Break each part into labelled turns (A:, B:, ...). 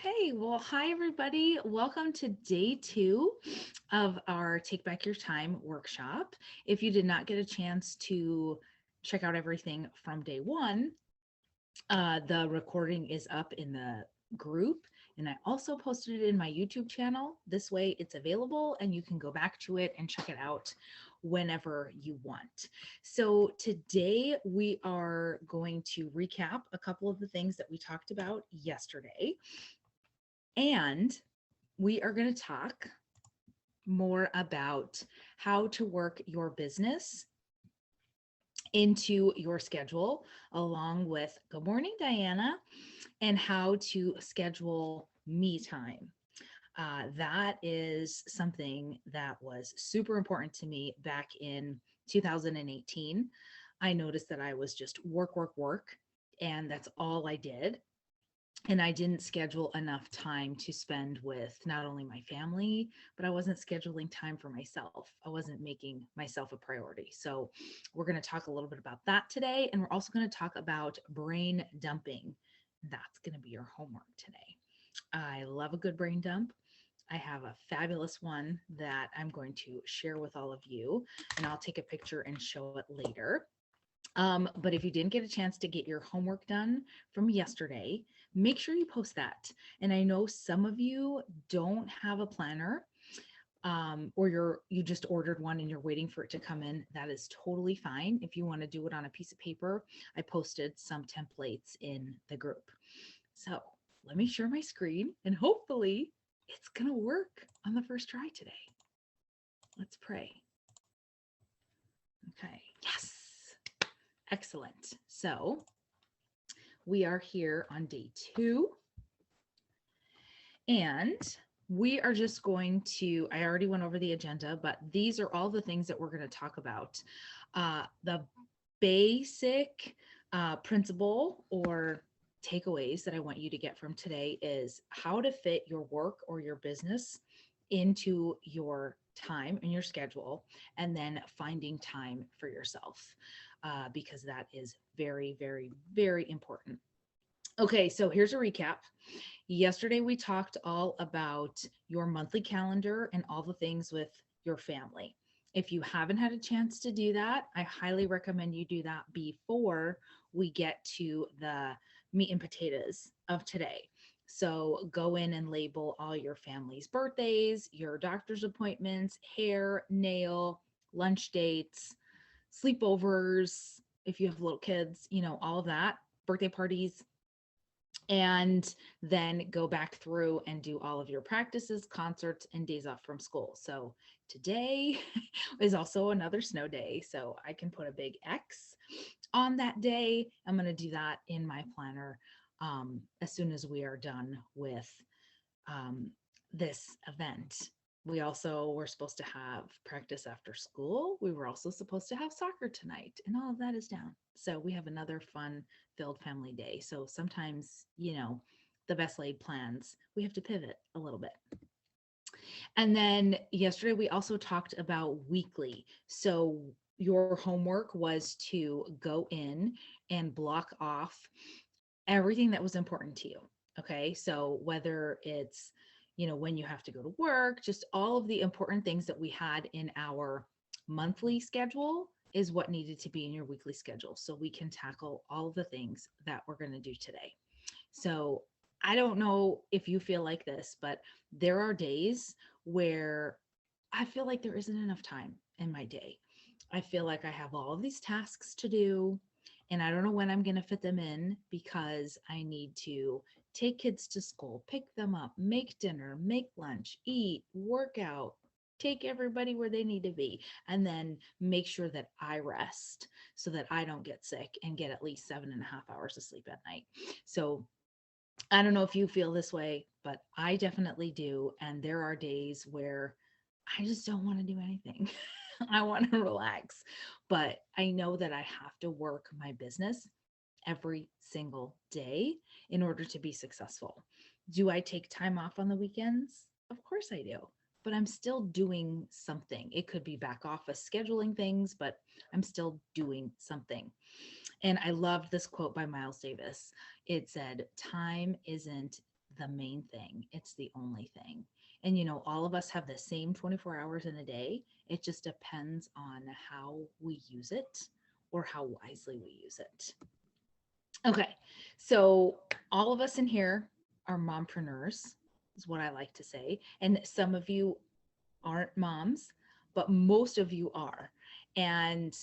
A: Okay, well, hi everybody. Welcome to day 2 of our Take Back Your Time workshop. If you did not get a chance to check out everything from day 1, the recording is up in the group, and I also posted it in my YouTube channel. This way it's available and you can go back to it and check it out whenever you want. So today we are going to recap a couple of the things that we talked about yesterday. And we are going to talk more about how to work your business into your schedule, along with good morning, Diana, and how to schedule me time. That is something that was super important to me back in 2018. I noticed that I was just work, work, work, and that's all I did. And I didn't schedule enough time to spend with not only my family, but I wasn't scheduling time for myself. I wasn't making myself a priority. So we're going to talk a little bit about that today. And we're also going to talk about brain dumping. That's going to be your homework today. I love a good brain dump. I have a fabulous one that I'm going to share with all of you, and I'll take a picture and show it later. But if you didn't get a chance to get your homework done from yesterday, make sure you post that. And I know some of you don't have a planner, or you just ordered one and you're waiting for it to come in. That is totally fine. If you want to do it on a piece of paper, I posted some templates in the group. So let me share my screen and hopefully it's going to work on the first try today. Let's pray. Okay. Yes. Excellent. So we are here on day 2, and we are just going to, I already went over the agenda, but these are all the things that we're going to talk about. The basic principle or takeaways that I want you to get from today is how to fit your work or your business into your time and your schedule, and then finding time for yourself, because that is very, very, very important. Okay, so here's a recap. Yesterday, we talked all about your monthly calendar and all the things with your family. If you haven't had a chance to do that, I highly recommend you do that before we get to the meat and potatoes of today. So go in and label all your family's birthdays, your doctor's appointments, hair, nail, lunch dates, sleepovers, if you have little kids, all of that, birthday parties, and then go back through and do all of your practices, concerts, and days off from school. So today is also another snow day. So I can put a big X on that day. I'm going to do that in my planner as soon as we are done with this event. We also were supposed to have practice after school. We were also supposed to have soccer tonight, and all of that is down. So we have another fun filled family day. So sometimes, the best laid plans, we have to pivot a little bit. And then yesterday we also talked about weekly. So your homework was to go in and block off everything that was important to you. Okay. So whether it's, when you have to go to work, just all of the important things that we had in our monthly schedule is what needed to be in your weekly schedule. So we can tackle all of the things that we're going to do today. So I don't know if you feel like this, but there are days where I feel like there isn't enough time in my day. I feel like I have all of these tasks to do, and I don't know when I'm going to fit them in because I need to take kids to school, pick them up, make dinner, make lunch, eat, work out, take everybody where they need to be, and then make sure that I rest so that I don't get sick and get at least 7.5 hours of sleep at night. So I don't know if you feel this way, but I definitely do. And there are days where I just don't want to do anything. I want to relax, but I know that I have to work my business every single day in order to be successful. Do I take time off on the weekends? Of course I do, but I'm still doing something. It could be back office scheduling things, but I'm still doing something. And I loved this quote by Miles Davis. It said, "Time isn't the main thing. It's the only thing. And all of us have the same 24 hours in a day. It just depends on how we use it or how wisely we use it. Okay. So all of us in here are mompreneurs, is what I like to say. And some of you aren't moms, but most of you are. And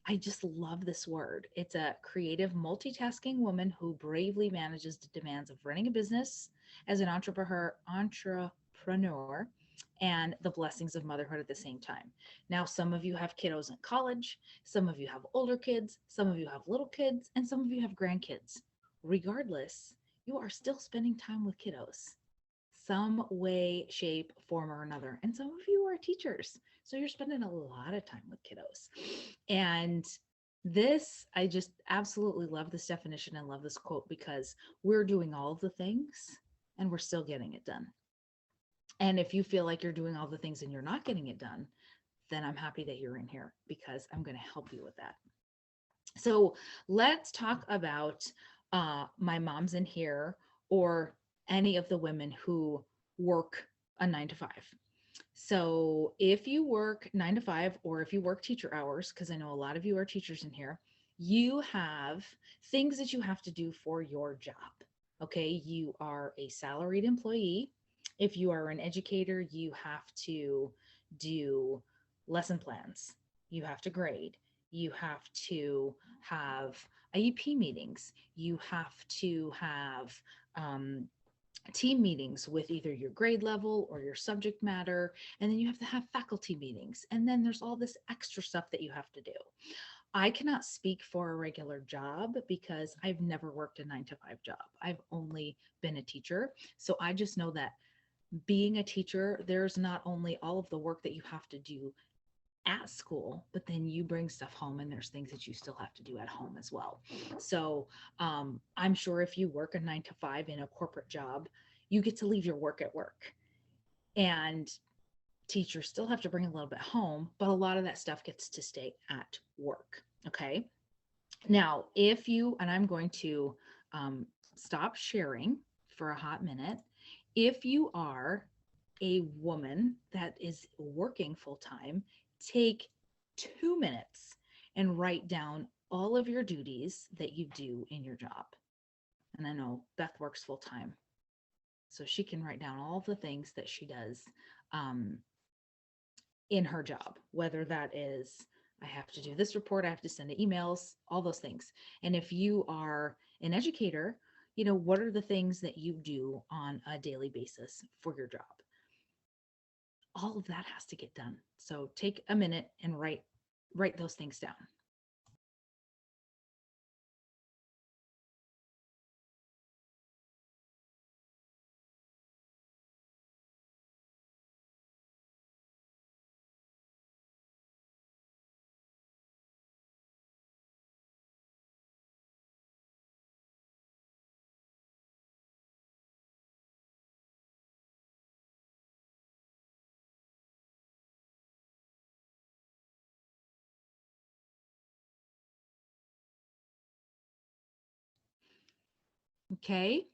A: I just love this word. It's a creative, multitasking woman who bravely manages the demands of running a business as an entrepreneur and the blessings of motherhood at the same time. Now, some of you have kiddos in college, some of you have older kids, some of you have little kids, and some of you have grandkids. Regardless, you are still spending time with kiddos some way, shape, form, or another. And some of you are teachers. So you're spending a lot of time with kiddos. And this, I just absolutely love this definition and love this quote because we're doing all of the things and we're still getting it done. And if you feel like you're doing all the things and you're not getting it done, then I'm happy that you're in here because I'm going to help you with that. So let's talk about my moms in here or any of the women who work a 9 to 5. So if you work 9 to 5 or if you work teacher hours, because I know a lot of you are teachers in here, you have things that you have to do for your job. Okay, you are a salaried employee. If you are an educator, you have to do lesson plans, you have to grade, you have to have IEP meetings, you have to have team meetings with either your grade level or your subject matter, and then you have to have faculty meetings, and then there's all this extra stuff that you have to do. I cannot speak for a regular job because I've never worked a 9 to 5 job. I've only been a teacher. So I just know that being a teacher, there's not only all of the work that you have to do at school, but then you bring stuff home and there's things that you still have to do at home as well. So I'm sure if you work a 9 to 5 in a corporate job, you get to leave your work at work. And teachers still have to bring a little bit home, but a lot of that stuff gets to stay at work. Okay. Now, if you, and I'm going to stop sharing for a hot minute, if you are a woman that is working full time, take 2 minutes and write down all of your duties that you do in your job. And I know Beth works full time, so she can write down all the things that she does in her job, whether that is I have to do this report, I have to send emails, all those things. And if you are an educator, what are the things that you do on a daily basis for your job? All of that has to get done. So take a minute and write those things down. Okay.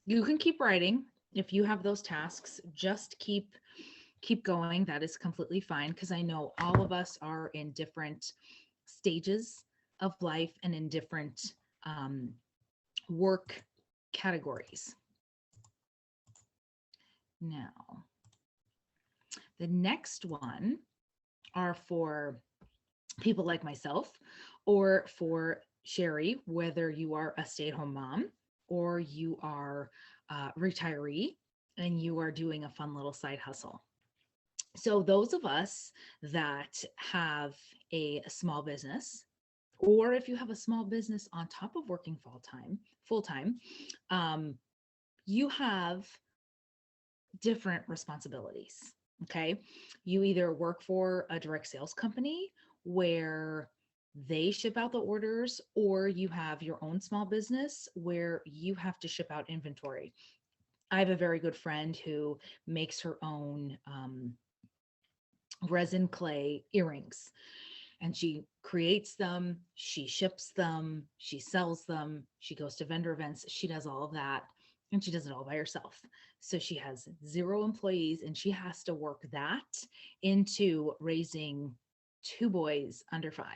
A: You can keep writing. If you have those tasks, just keep going. That is completely fine because I know all of us are in different stages of life and in different work categories. Now, the next one are for people like myself or for Sherry, whether you are a stay-at-home mom or you are a retiree and you are doing a fun little side hustle. So those of us that have a small business, or if you have a small business on top of working full time, you have different responsibilities. Okay. You either work for a direct sales company where they ship out the orders, or you have your own small business where you have to ship out inventory. I have a very good friend who makes her own resin clay earrings, and she creates them, she ships them, she sells them, she goes to vendor events, she does all of that. and she does it all by herself. So she has 0 employees and she has to work that into raising 2 boys under 5.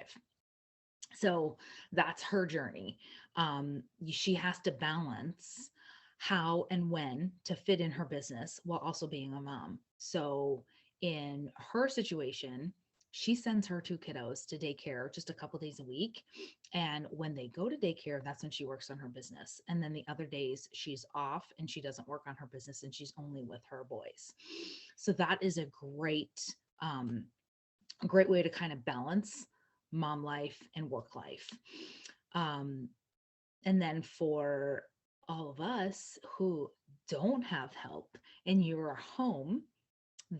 A: So that's her journey. She has to balance how and when to fit in her business while also being a mom. So in her situation, she sends her 2 kiddos to daycare just a couple days a week. And when they go to daycare, that's when she works on her business. And then the other days she's off and she doesn't work on her business and she's only with her boys. So that is a great way to kind of balance mom life and work life. Um, and then for all of us who don't have help and you're home,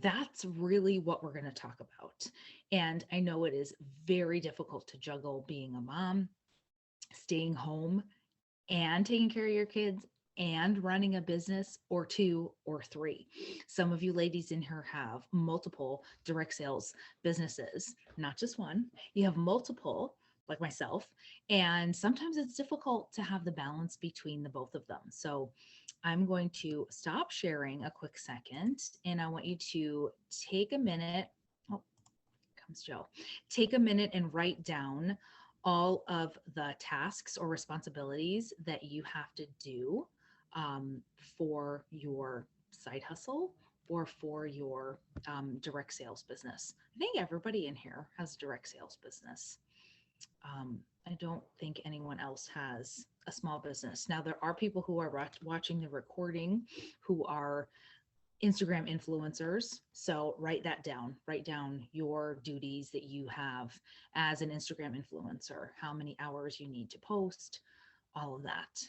A: that's really what we're going to talk about. And I know it is very difficult to juggle being a mom, staying home, and taking care of your kids and running a business or 2 or 3. Some of you ladies in here have multiple direct sales businesses, not just one. You have multiple, like myself, and sometimes it's difficult to have the balance between the both of them. So I'm going to stop sharing a quick second and I want you to take a minute. Oh, comes Joe. Take a minute and write down all of the tasks or responsibilities that you have to do for your side hustle or for your direct sales business. I think everybody in here has a direct sales business. I don't think anyone else has a small business. Now, there are people who are watching the recording who are Instagram influencers. So write that down. Write down your duties that you have as an Instagram influencer, how many hours you need to post, all of that.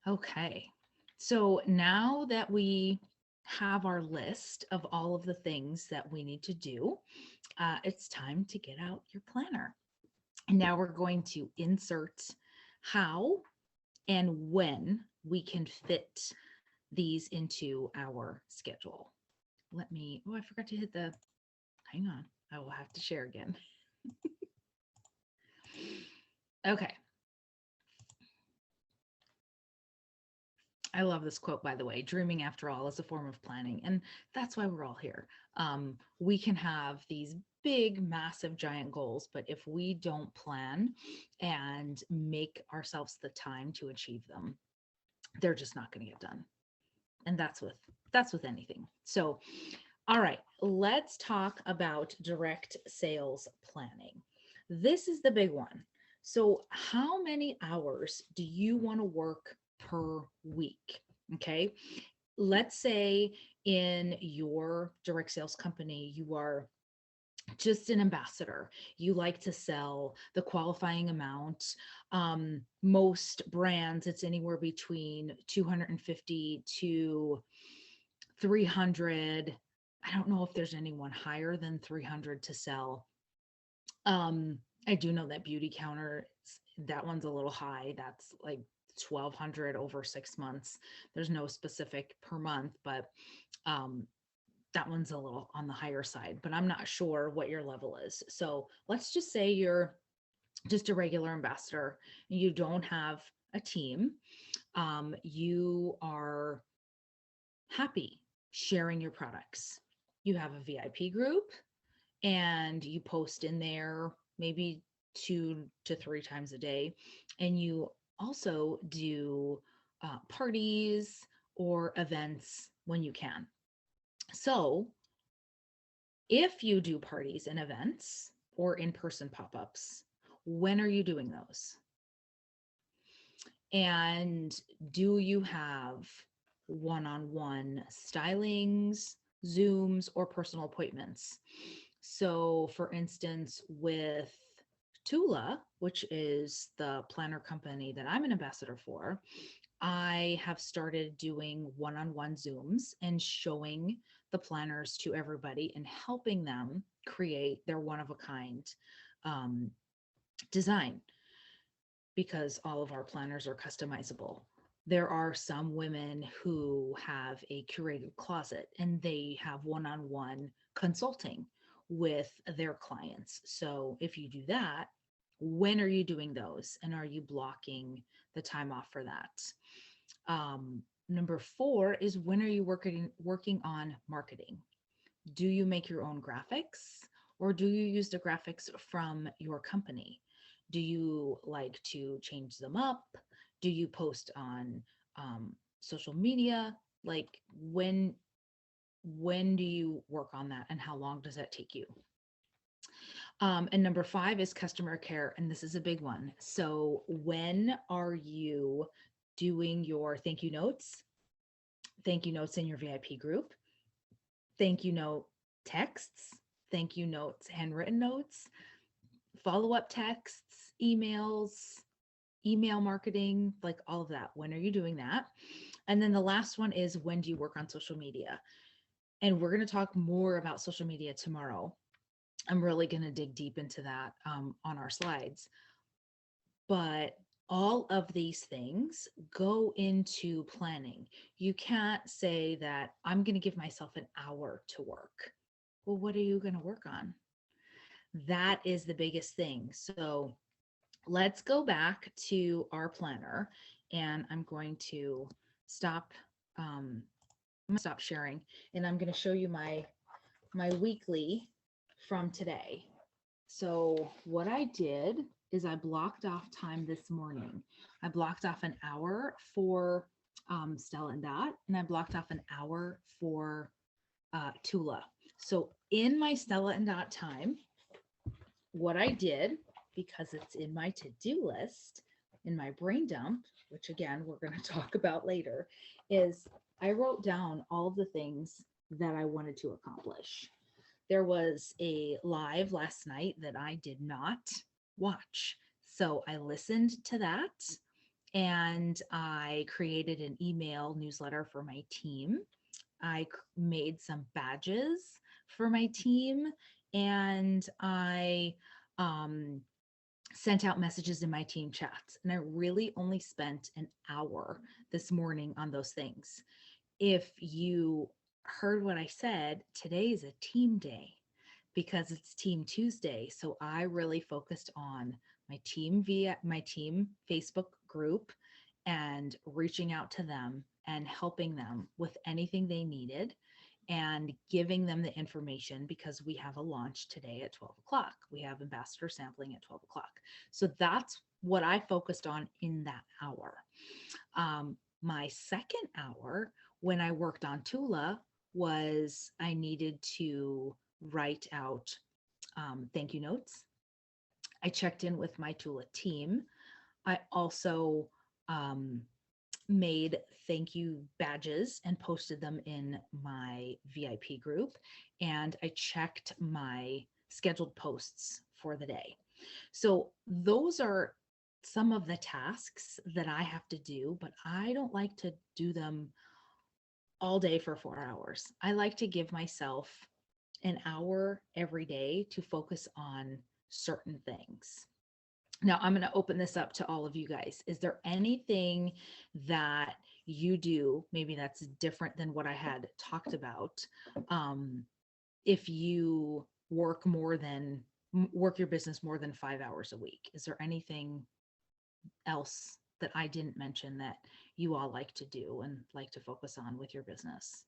A: Okay. So now that we have our list of all of the things that we need to do, it's time to get out your planner. And now we're going to insert how and when we can fit these into our schedule. I forgot to hit hang on, I will have to share again. Okay. I love this quote, by the way. Dreaming, after all, is a form of planning. And that's why we're all here. We can have these big, massive, giant goals, but if we don't plan and make ourselves the time to achieve them, they're just not going to get done. And that's with anything. So, all right, let's talk about direct sales planning. This is the big one. So, how many hours do you want to work per week? Okay. Let's say in your direct sales company, you are just an ambassador. You like to sell the qualifying amount. Most brands, it's anywhere between 250 to 300. I don't know if there's anyone higher than 300 to sell. I do know that Beauty Counter, that one's a little high. That's like 1,200 over 6 months. There's no specific per month, but that one's a little on the higher side, but I'm not sure what your level is. So let's just say you're just a regular ambassador and you don't have a team. You are happy sharing your products. You have a VIP group and you post in there maybe 2 to 3 times a day. And you also do parties or events when you can. So if you do parties and events or in-person pop-ups, when are you doing those? And do you have one-on-one stylings, Zooms, or personal appointments? So for instance, with Tula, which is the planner company that I'm an ambassador for, I have started doing one-on-one Zooms and showing the planners to everybody and helping them create their one-of-a-kind um, design, because all of our planners are customizable. There are some women who have a curated closet and they have one-on-one consulting with their clients. So if you do that, when are you doing those? And are you blocking the time off for that? Number four is, when are you working on marketing? Do you make your own graphics, or do you use the graphics from your company? Do you like to change them up? Do you post on social media? Like, when do you work on that, and how long does that take you? And number five is customer care, and this is a big one. So when are you doing your thank you notes in your VIP group, thank you note texts, thank you notes, handwritten notes, follow-up texts, emails, email marketing, like all of that? When are you doing that? And then the last one is, when do you work on social media? And we're going to talk more about social media tomorrow. I'm really going to dig deep into that on our slides. But all of these things go into planning. You can't say that I'm going to give myself an hour to work. Well, what are you going to work on? That is the biggest thing. So let's go back to our planner, and I'm going to stop. I'm going to stop sharing, and I'm going to show you my weekly from today. So what I did is I blocked off time this morning. I blocked off an hour for Stella and Dot, and I blocked off an hour for Tula. So in my Stella and Dot time, what I did, because it's in my to-do list, in my brain dump, which again, we're going to talk about later, is I wrote down all the things that I wanted to accomplish. There was a live last night that I did not watch. So I listened to that, and I created an email newsletter for my team. I made some badges for my team, and I sent out messages in my team chats. And I really only spent an hour this morning on those things. If you heard what I said, today is a team day because it's Team Tuesday. So I really focused on my team via my team Facebook group and reaching out to them and helping them with anything they needed and giving them the information, because we have a launch today at 12 o'clock. We have ambassador sampling at 12 o'clock. So that's what I focused on in that hour. My second hour, when I worked on Tula, was I needed to write out thank you notes. I checked in with my Tula team. I also made thank you badges and posted them in my VIP group. And I checked my scheduled posts for the day. So those are some of the tasks that I have to do, but I don't like to do them all day for 4 hours. I like to give myself an hour every day to focus on certain things. Now I'm going to open this up to all of you guys. Is there anything that you do, maybe that's different than what I had talked about? If you work your business more than 5 hours a week, is there anything else that I didn't mention that you all like to do and like to focus on with your business?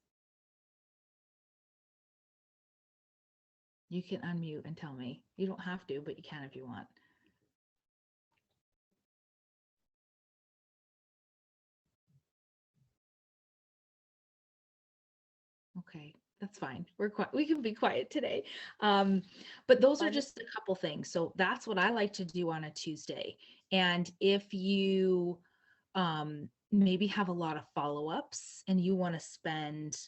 A: You can unmute and tell me. You don't have to, but you can if you want. Okay, that's fine. We can be quiet today. But those are just a couple things. So that's what I like to do on a Tuesday. And if you maybe have a lot of follow-ups and you want to spend,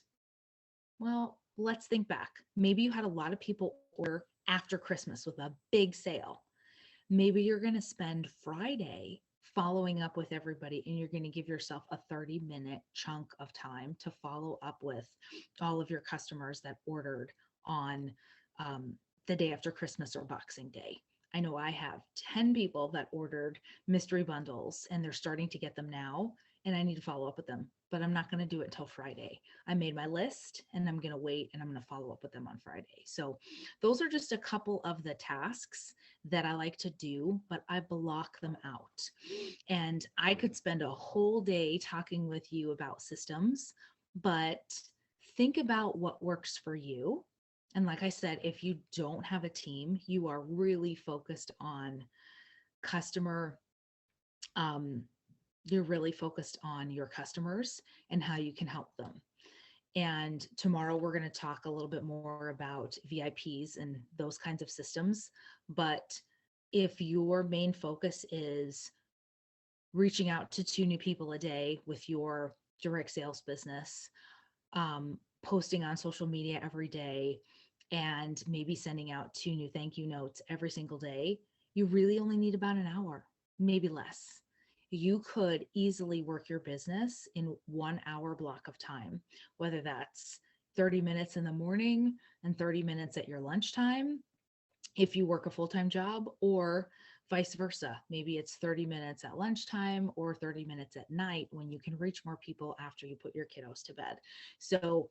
A: well, let's think back. Maybe you had a lot of people order after Christmas with a big sale. Maybe you're going to spend Friday following up with everybody, and you're going to give yourself a 30-minute chunk of time to follow up with all of your customers that ordered on um, the day after Christmas or Boxing Day. I know I have 10 people that ordered mystery bundles and they're starting to get them now, and I need to follow up with them, but I'm not going to do it until Friday. I made my list and I'm going to wait and I'm going to follow up with them on Friday. So those are just a couple of the tasks that I like to do, but I block them out. And I could spend a whole day talking with you about systems, but think about what works for you. And like I said, if you don't have a team, you are really focused on customer, um, you're really focused on your customers and how you can help them. And tomorrow we're going to talk a little bit more about VIPs and those kinds of systems. But if your main focus is reaching out to 2 new people a day with your direct sales business, posting on social media every day, and maybe sending out 2 new thank you notes every single day, you really only need about an hour, maybe less. You could easily work your business in 1 hour block of time, whether that's 30 minutes in the morning and 30 minutes at your lunchtime if you work a full-time job, or vice versa. Maybe it's 30 minutes at lunchtime or 30 minutes at night when you can reach more people after you put your kiddos to bed. So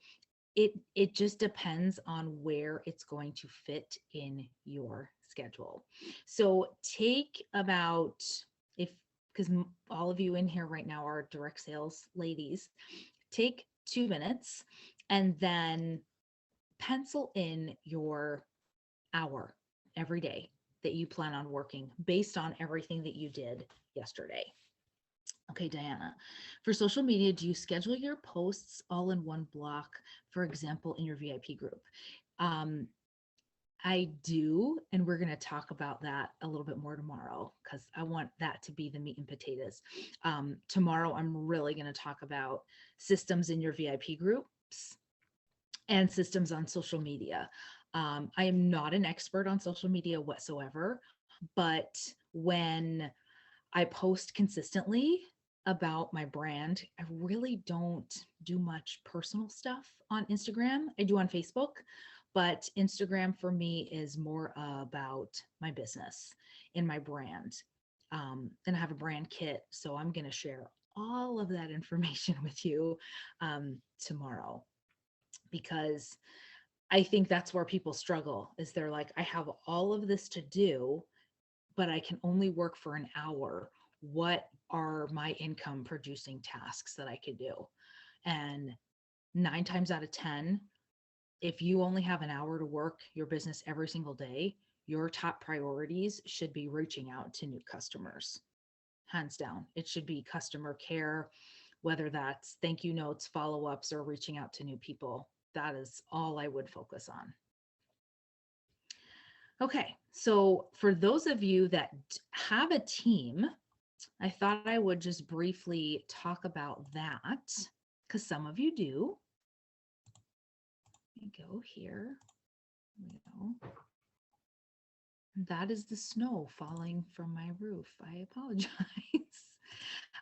A: it just depends on where it's going to fit in your schedule. So take about, if because all of you in here right now are direct sales ladies, take 2 minutes and then pencil in your hour every day that you plan on working based on everything that you did yesterday. Okay, Diana, for social media, do you schedule your posts all in one block, for example, in your VIP group? Um, I do, and we're going to talk about that a little bit more tomorrow because I want that to be the meat and potatoes. Tomorrow, I'm really going to talk about systems in your VIP groups and systems on social media. I am not an expert on social media whatsoever, but when I post consistently about my brand, I really don't do much personal stuff on Instagram. I do on Facebook, but Instagram for me is more about my business and my brand. And I have a brand kit, so I'm going to share all of that information with you tomorrow, because I think that's where people struggle is they're like, I have all of this to do, but I can only work for an hour. What are my income producing tasks that I could do? And 9 times out of 10, if you only have an hour to work your business every single day, your top priorities should be reaching out to new customers. Hands down. It should be customer care, whether that's thank you notes, follow ups, or reaching out to new people. That is all I would focus on. Okay, so for those of you that have a team, I thought I would just briefly talk about that because some of you do. Let me go here. There we go. That is the snow falling from my roof. I apologize.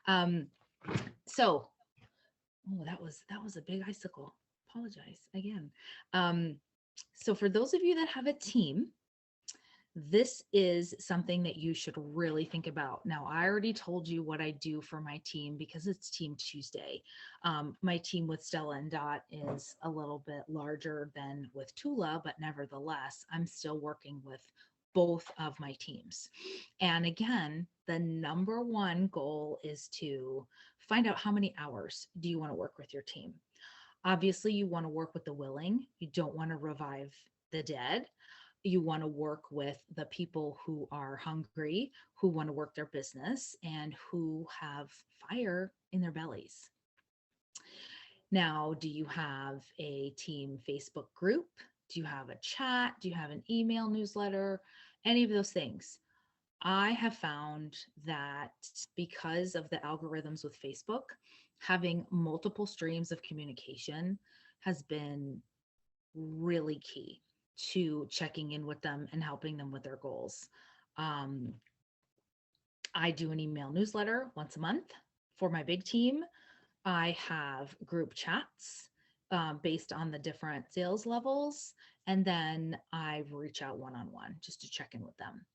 A: um, so, oh, that was a big icicle. Apologize again. So for those of you that have a team, this is something that you should really think about. Now, I already told you what I do for my team because it's Team Tuesday. My team with Stella and Dot is a little bit larger than with Tula, but nevertheless, I'm still working with both of my teams. And again, the number one goal is to find out how many hours do you want to work with your team. Obviously, you want to work with the willing. You don't want to revive the dead. You want to work with the people who are hungry, who want to work their business, and who have fire in their bellies. Now, do you have a team Facebook group? Do you have a chat? Do you have an email newsletter? Any of those things. I have found that because of the algorithms with Facebook, having multiple streams of communication has been really key to checking in with them and helping them with their goals. Um, I do an email newsletter once a month for my big team. I have group chats based on the different sales levels. And then I reach out one on one just to check in with them.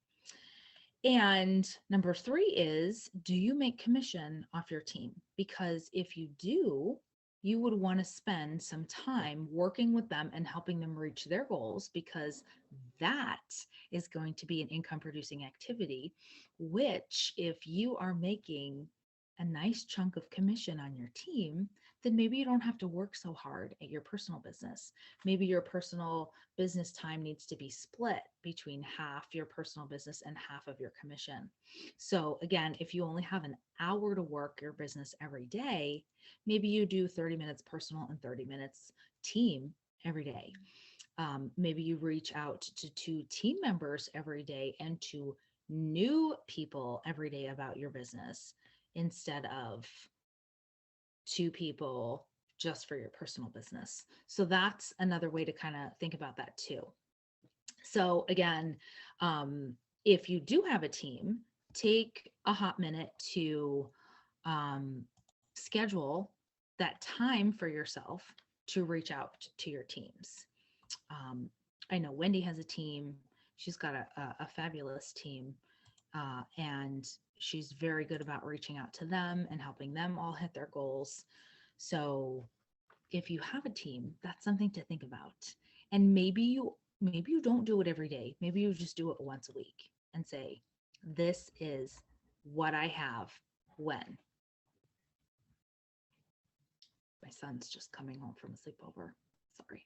A: And number three is, do you make commission off your team? Because if you do, you would want to spend some time working with them and helping them reach their goals, because that is going to be an income producing activity, which if you are making a nice chunk of commission on your team, then maybe you don't have to work so hard at your personal business. Maybe your personal business time needs to be split between half your personal business and half of your commission. So again, if you only have an hour to work your business every day, maybe you do 30 minutes personal and 30 minutes team every day. Maybe you reach out to two team members every day and to new people every day about your business instead of two people just for your personal business. So that's another way to kind of think about that too. So again, if you do have a team, take a hot minute to um, schedule that time for yourself to reach out to your teams. I know Wendy has a team. She's got a fabulous team, and she's very good about reaching out to them and helping them all hit their goals. So if you have a team, that's something to think about. And maybe you don't do it every day. Maybe you just do it once a week and say, this is what I have when. My son's just coming home from a sleepover. Sorry.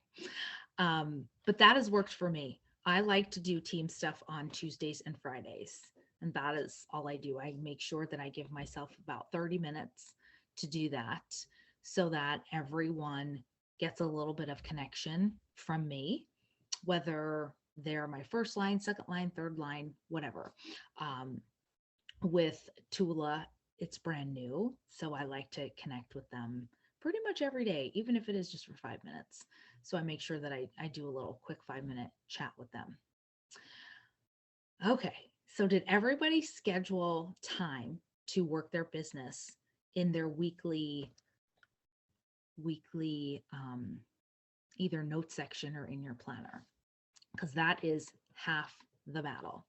A: But that has worked for me. I like to do team stuff on Tuesdays and Fridays. And that is all I do. I make sure that I give myself about 30 minutes to do that so that everyone gets a little bit of connection from me, whether they're my first line, second line, third line, whatever. Um, with Tula, it's brand new. So I like to connect with them pretty much every day, even if it is just for 5 minutes. So I make sure that I do a little quick 5 minute chat with them. Okay. So did everybody schedule time to work their business in their weekly either note section or in your planner? Because that is half the battle.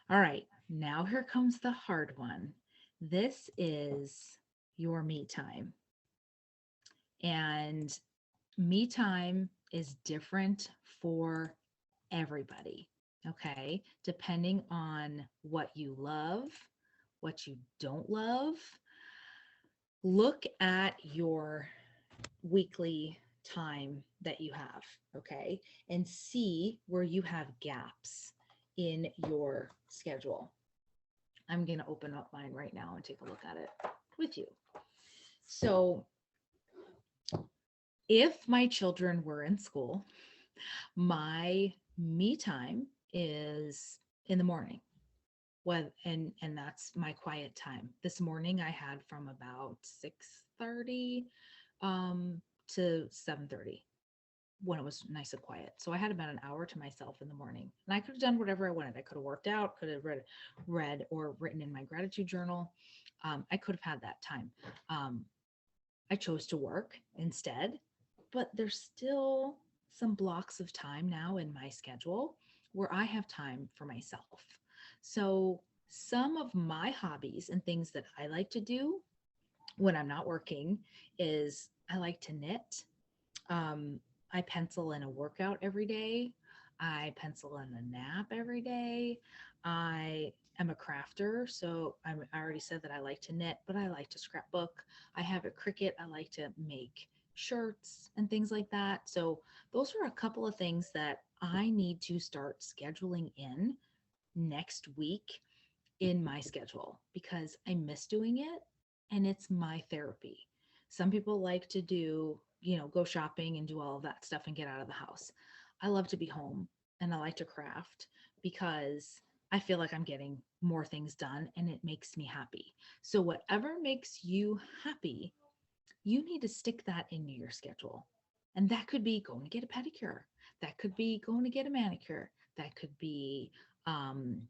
A: All right, now here comes the hard one. This is your me time. And me time is different for everybody. Okay, depending on what you love, what you don't love. Look at your weekly time that you have, okay, and see where you have gaps in your schedule. I'm going to open up mine right now and take a look at it with you. So, if my children were in school, my me time is in the morning. And that's my quiet time. This morning I had from about 6:30 to 7:30 when it was nice and quiet. So I had about an hour to myself in the morning. And I could have done whatever I wanted. I could have worked out, could have read or written in my gratitude journal. I could have had that time. I chose to work instead, but there's still some blocks of time now in my schedule where I have time for myself. So some of my hobbies and things that I like to do when I'm not working is I like to knit. Um, I pencil in a workout every day. I pencil in a nap every day. I am a crafter, so I already said that I like to knit, but I like to scrapbook. I have a Cricut. I like to make shirts and things like that. So those are a couple of things that I need to start scheduling in next week in my schedule because I miss doing it and it's my therapy. Some people like to do, go shopping and do all of that stuff and get out of the house. I love to be home and I like to craft because I feel like I'm getting more things done and it makes me happy. So, whatever makes you happy, you need to stick that into your schedule. And that could be going to get a pedicure, that could be going to get a manicure, that could be, um,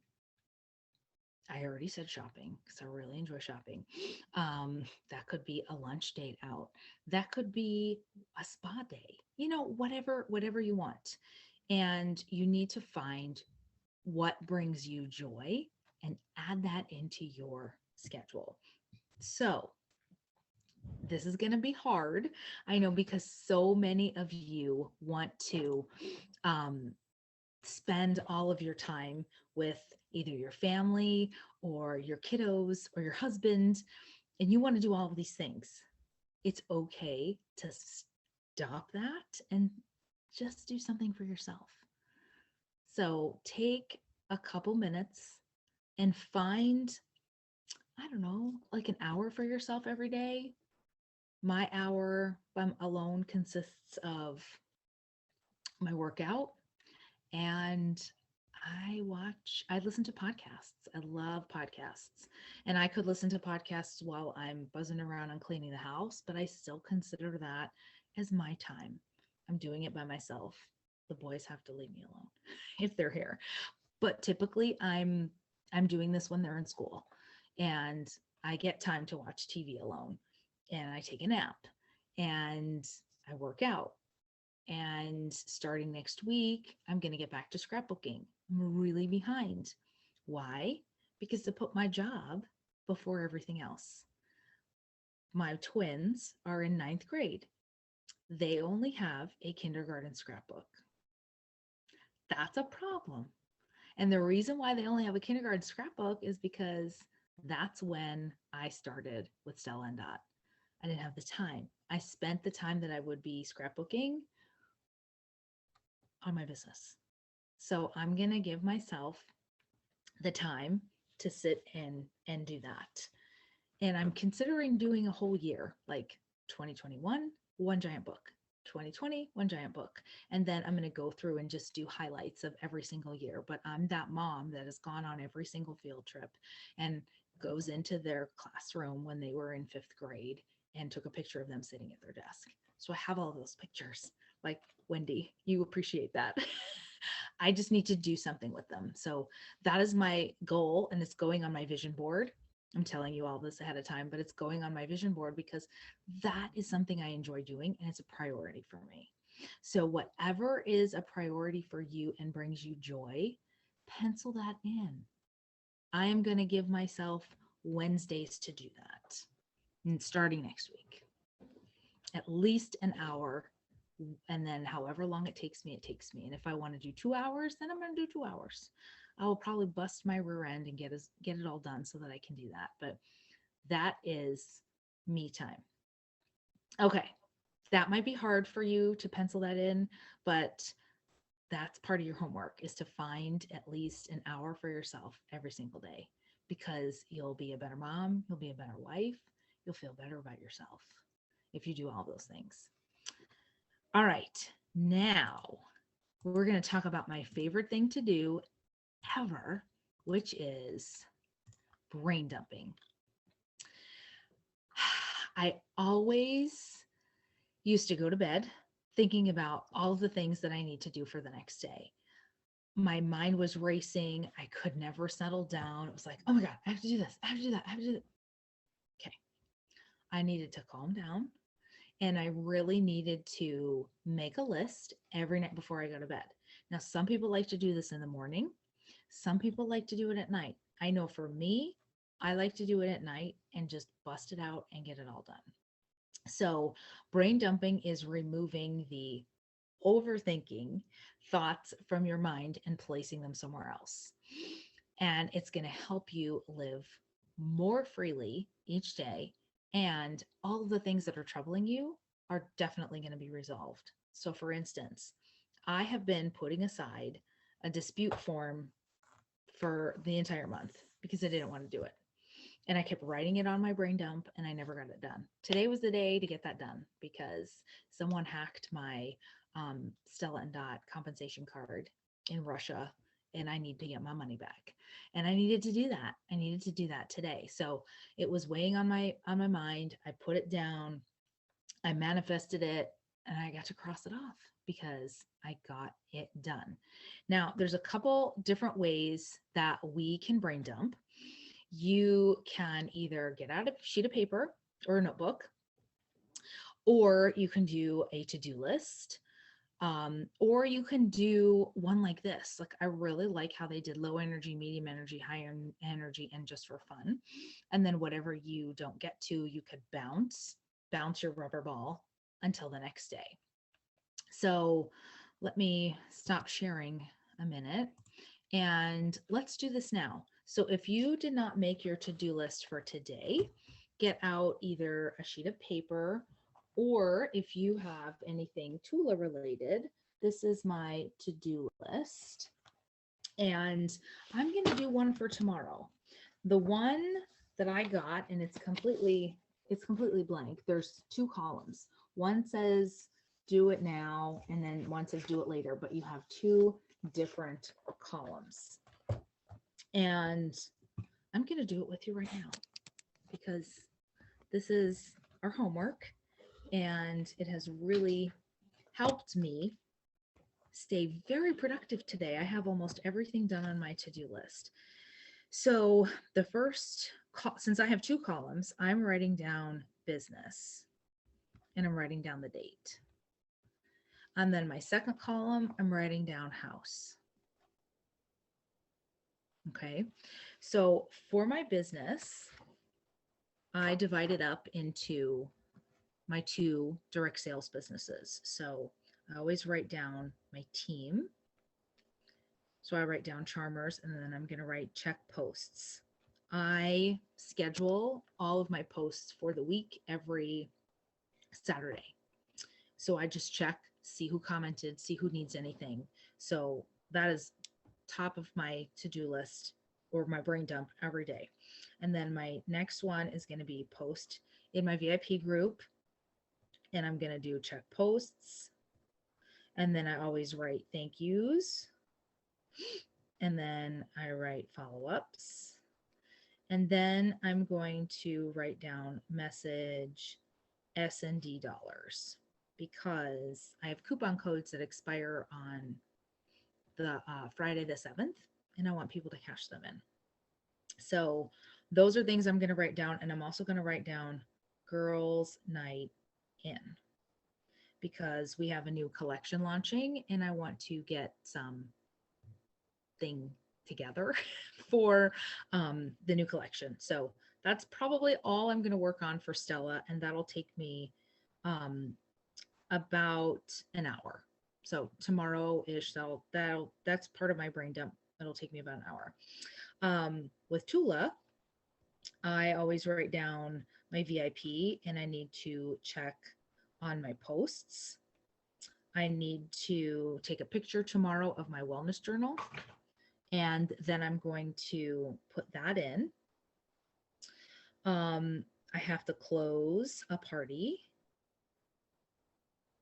A: I already said shopping because I really enjoy shopping. That could be a lunch date out. That could be a spa day. Whatever you want. And you need to find what brings you joy and add that into your schedule. So, this is going to be hard. I know because so many of you want to um, spend all of your time with either your family or your kiddos or your husband, and you want to do all of these things. It's okay to stop that and just do something for yourself. So take a couple minutes and find, I don't know, like an hour for yourself every day. My hour I'm alone consists of my workout, and I listen to podcasts. I love podcasts. And I could listen to podcasts while I'm buzzing around and cleaning the house, but I still consider that as my time. I'm doing it by myself. The boys have to leave me alone if they're here. But typically I'm doing this when they're in school, and I get time to watch TV alone, and I take a nap, and I work out. And starting next week, I'm going to get back to scrapbooking. I'm really behind. Why? Because to put my job before everything else. My twins are in ninth grade. They only have a kindergarten scrapbook. That's a problem. And the reason why they only have a kindergarten scrapbook is because that's when I started with Stella and Dot. I didn't have the time. I spent the time that I would be scrapbooking on my business. So I'm going to give myself the time to sit in and do that. And I'm considering doing a whole year, like 2021, one giant book, 2020, one giant book. And then I'm going to go through and just do highlights of every single year. But I'm that mom that has gone on every single field trip and goes into their classroom when they were in fifth grade and took a picture of them sitting at their desk. So I have all those pictures. Like, Wendy, you appreciate that. I just need to do something with them. So that is my goal, and it's going on my vision board. I'm telling you all this ahead of time, but it's going on my vision board because that is something I enjoy doing and it's a priority for me. So, whatever is a priority for you and brings you joy, pencil that in. I am going to give myself Wednesdays to do that, and starting next week, at least an hour. And then, however long it takes me, it takes me. And if I want to do 2 hours, then I'm going to do 2 hours. I will probably bust my rear end and get it all done so that I can do that. But that is me time. Okay. That might be hard for you to pencil that in, but that's part of your homework is to find at least an hour for yourself every single day, because you'll be a better mom, you'll be a better wife, you'll feel better about yourself if you do all those things. All right. Now we're going to talk about my favorite thing to do ever, which is brain dumping. I always used to go to bed thinking about all the things that I need to do for the next day. My mind was racing. I could never settle down. It was like, oh my God, I have to do this. I have to do that. I have to do that. Okay. I needed to calm down, and I really needed to make a list every night before I go to bed. Now, some people like to do this in the morning. Some people like to do it at night. I know for me, I like to do it at night and just bust it out and get it all done. So, brain dumping is removing the overthinking thoughts from your mind and placing them somewhere else. And it's going to help you live more freely each day. And all of the things that are troubling you are definitely going to be resolved. So, for instance, I have been putting aside a dispute form for the entire month because I didn't want to do it. And I kept writing it on my brain dump and I never got it done. Today was the day to get that done because someone hacked my Stella and Dot compensation card in Russia, and I need to get my money back. And I needed to do that. I needed to do that today. So it was weighing on my mind. I put it down. I manifested it, and I got to cross it off because I got it done. Now, there's a couple different ways that we can brain dump. you can either get out a sheet of paper or a notebook, or you can do a to-do list, or you can do one like this. Like, I really like how they did low energy, medium energy, high energy, and just for fun. And then whatever you don't get to, you could bounce your rubber ball until the next day. So let me stop sharing a minute and let's do this now. So if you did not make your to-do list for today, get out either a sheet of paper, or if you have anything Tula related, this is my to-do list. And I'm going to do one for tomorrow. The one that I got, and it's completely blank. There's two columns. One says do it now, and then one says do it later, but you have two different columns. And I'm going to do it with you right now because this is our homework, and it has really helped me stay very productive today. I have almost everything done on my to-do list. So the first, since I have two columns, I'm writing down business and I'm writing down the date. And then my second column, I'm writing down house. Okay. So for my business, I divided up into my two direct sales businesses. So I always write down my team. So I write down Charmers, and then I'm going to write check posts. I schedule all of my posts for the week every Saturday. So I just check, see who commented, see who needs anything. So that is top of my to-do list or my brain dump every day. And then my next one is going to be post in my VIP group. And I'm going to do check posts. And then I always write thank yous. And then I write follow-ups. And then I'm going to write down message S&D dollars because I have coupon codes that expire on the Friday the 7th, and I want people to cash them in. So those are things I'm going to write down. And I'm also going to write down girls' night in because we have a new collection launching and I want to get some thing together for the new collection. So that's probably all I'm going to work on for Stella, and that'll take me about an hour. So tomorrow-ish, that's part of my brain dump. It'll take me about an hour. With Tula, I always write down my VIP, and I need to check on my posts. I need to take a picture tomorrow of my wellness journal, and then I'm going to put that in. I have to close a party.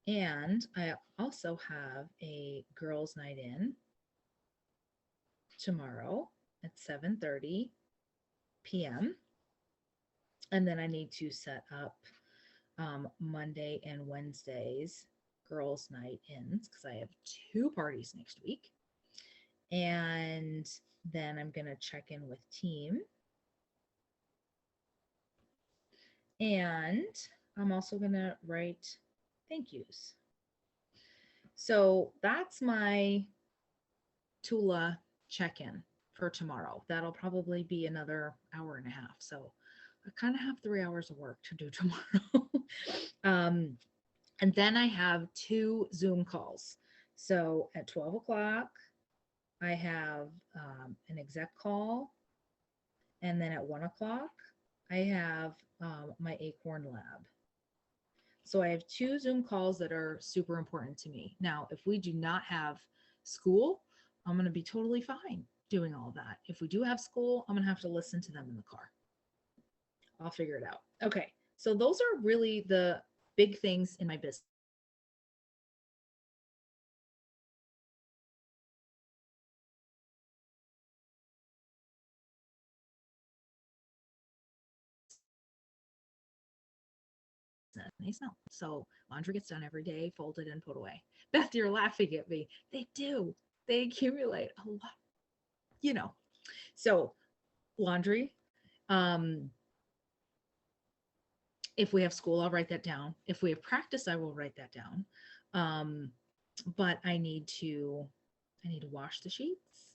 A: And I also have a girls' night in tomorrow at 7:30 p.m. And then I need to set up Monday and Wednesdays girls' night ins because I have two parties next week. And then I'm going to check in with team. And I'm also going to write thank yous. So that's my Tula check-in for tomorrow. That'll probably be another hour and a half. So I kind of have 3 hours of work to do tomorrow. And then I have two Zoom calls. So at 12 o'clock, I have an exec call. And then at 1 o'clock, I have my Acorn Lab. So I have two Zoom calls that are super important to me. Now, if we do not have school, I'm going to be totally fine doing all that. If we do have school, I'm going to have to listen to them in the car. I'll figure it out. Okay. So those are really the big things in my business. Nice now. So laundry gets done every day, folded and put away. Beth, you're laughing at me. They do. They accumulate a lot, you know. So laundry Um, if we have school, I'll write that down. If we have practice, I will write that down. Um, but I need to wash the sheets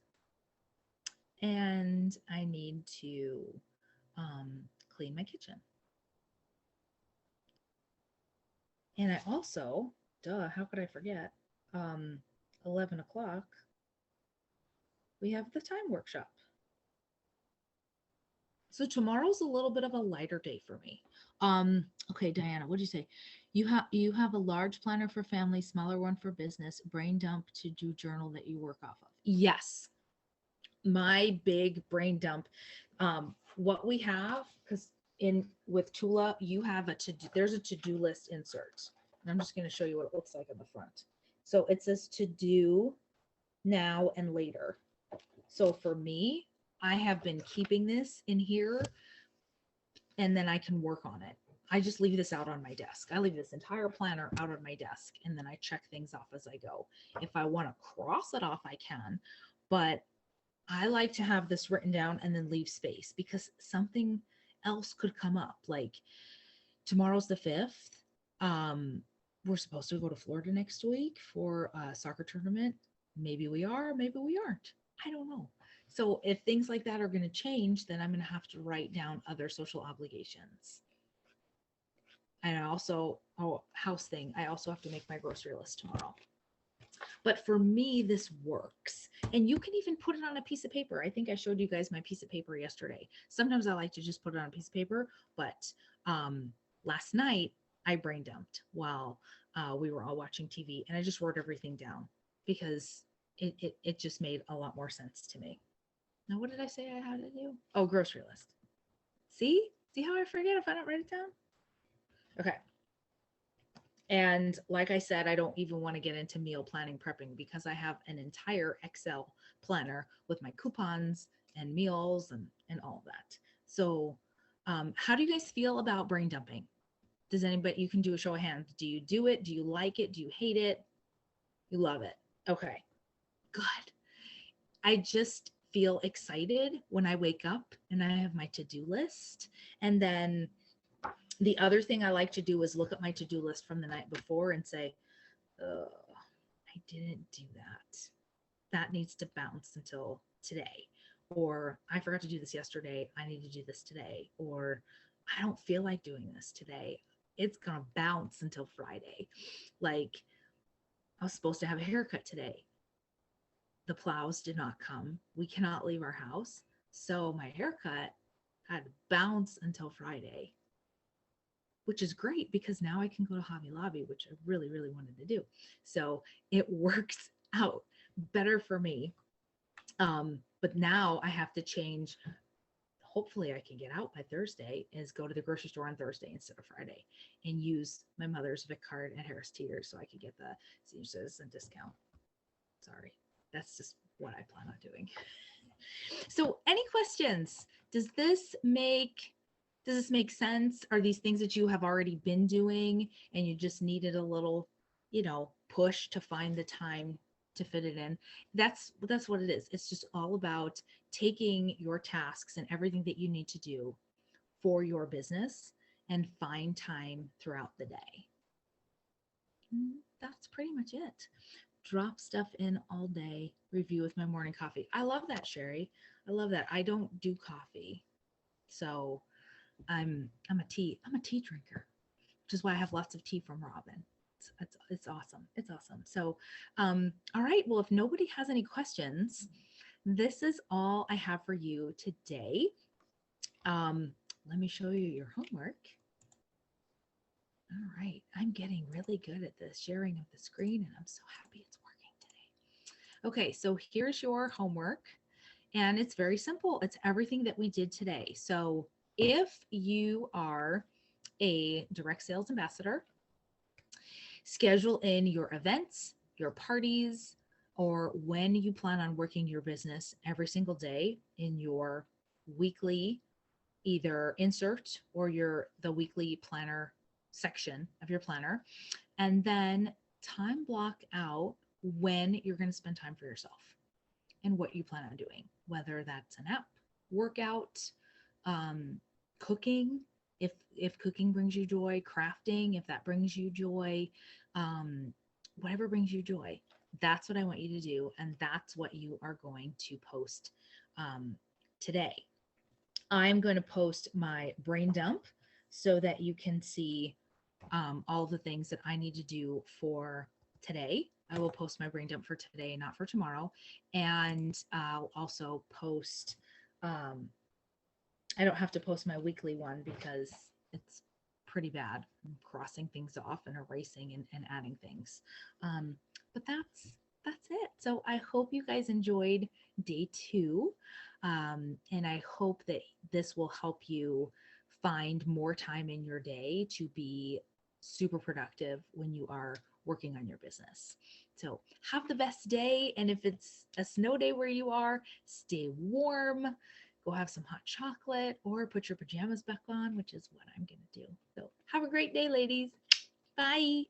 A: and I need to clean my kitchen. And I also, duh, how could I forget? Um, 11 o'clock, we have the time workshop. So tomorrow's a little bit of a lighter day for me. Okay, Diana, what did you say? You have a large planner for family, smaller one for business, brain dump to do journal that you work off of. Yes, my big brain dump. What we have, because in with Tula, you have a there's a to-do list insert. And I'm just going to show you what it looks like on the front. So it says to do now and later. So for me, I have been keeping this in here and then I can work on it. I just leave this out on my desk. I leave this entire planner out on my desk and then I check things off as I go. If I want to cross it off, I can. But I like to have this written down and then leave space because something else could come up. Like tomorrow's the 5th. We're supposed to go to Florida next week for a soccer tournament. Maybe we are, maybe we aren't. I don't know. So if things like that are going to change, then I'm going to have to write down other social obligations. And I also, oh, house thing, I also have to make my grocery list tomorrow. But for me, this works. And you can even put it on a piece of paper. I think I showed you guys my piece of paper yesterday. Sometimes I like to just put it on a piece of paper, but last night I brain dumped while we were all watching TV and I just wrote everything down because it just made a lot more sense to me. Now, what did I say I had to do? Oh, grocery list. See? See how I forget if I don't write it down? Okay. And like I said, I don't even want to get into meal planning prepping because I have an entire Excel planner with my coupons and meals and all of that. So, how do you guys feel about brain dumping? Does anybody, you can do a show of hands. Do you do it? Do you like it? Do you hate it? You love it. Okay, good. I just feel excited when I wake up and I have my to-do list. And then the other thing I like to do is look at my to-do list from the night before and say, I didn't do that. That needs to bounce until today. Or I forgot to do this yesterday. I need to do this today. Or I don't feel like doing this today. It's going to bounce until Friday. Like I was supposed to have a haircut today. The plows did not come. We cannot leave our house. So my haircut had to bounce until Friday, which is great because now I can go to Hobby Lobby, which I really, really wanted to do. So it works out better for me. But now I have to change. Hopefully I can get out by Thursday is go to the grocery store on Thursday instead of Friday and use my mother's Vic card at Harris Teeter so I can get the senior citizen discount. Sorry, that's just what I plan on doing. So any questions? Does this make sense? Are these things that you have already been doing and you just needed a little, push to find the time to fit it in? That's what it is. It's just all about taking your tasks and everything that you need to do for your business and find time throughout the day. That's pretty much it. Drop stuff in all day, review with my morning coffee. I love that, Sherry. I love that. I don't do coffee. So I'm a tea drinker, which is why I have lots of tea from Robin. It's awesome. It's awesome. So all right. Well, if nobody has any questions, this is all I have for you today. Let me show you your homework. All right. I'm getting really good at the sharing of the screen and I'm so happy it's working today. Okay, so here's your homework and it's very simple. It's everything that we did today. So if you are a direct sales ambassador, schedule in your events, your parties, or when you plan on working your business every single day in your weekly either insert or the weekly planner section of your planner, and then time block out when you're going to spend time for yourself and what you plan on doing, whether that's an app, workout, cooking, if cooking brings you joy, crafting, if that brings you joy, um, whatever brings you joy, that's what I want you to do, and that's what you are going to post um, today. I'm going to post my brain dump so that you can see all the things that I need to do for today. I will post my brain dump for today, not for tomorrow. And I'll also post, um, I don't have to post my weekly one because it's pretty bad. I'm crossing things off and erasing and adding things. Um, but that's it. So I hope you guys enjoyed day 2. And I hope that this will help you find more time in your day to be super productive when you are working on your business. So have the best day. And if it's a snow day where you are, stay warm, go have some hot chocolate, or put your pajamas back on, which is what I'm going to do. So have a great day, ladies. Bye.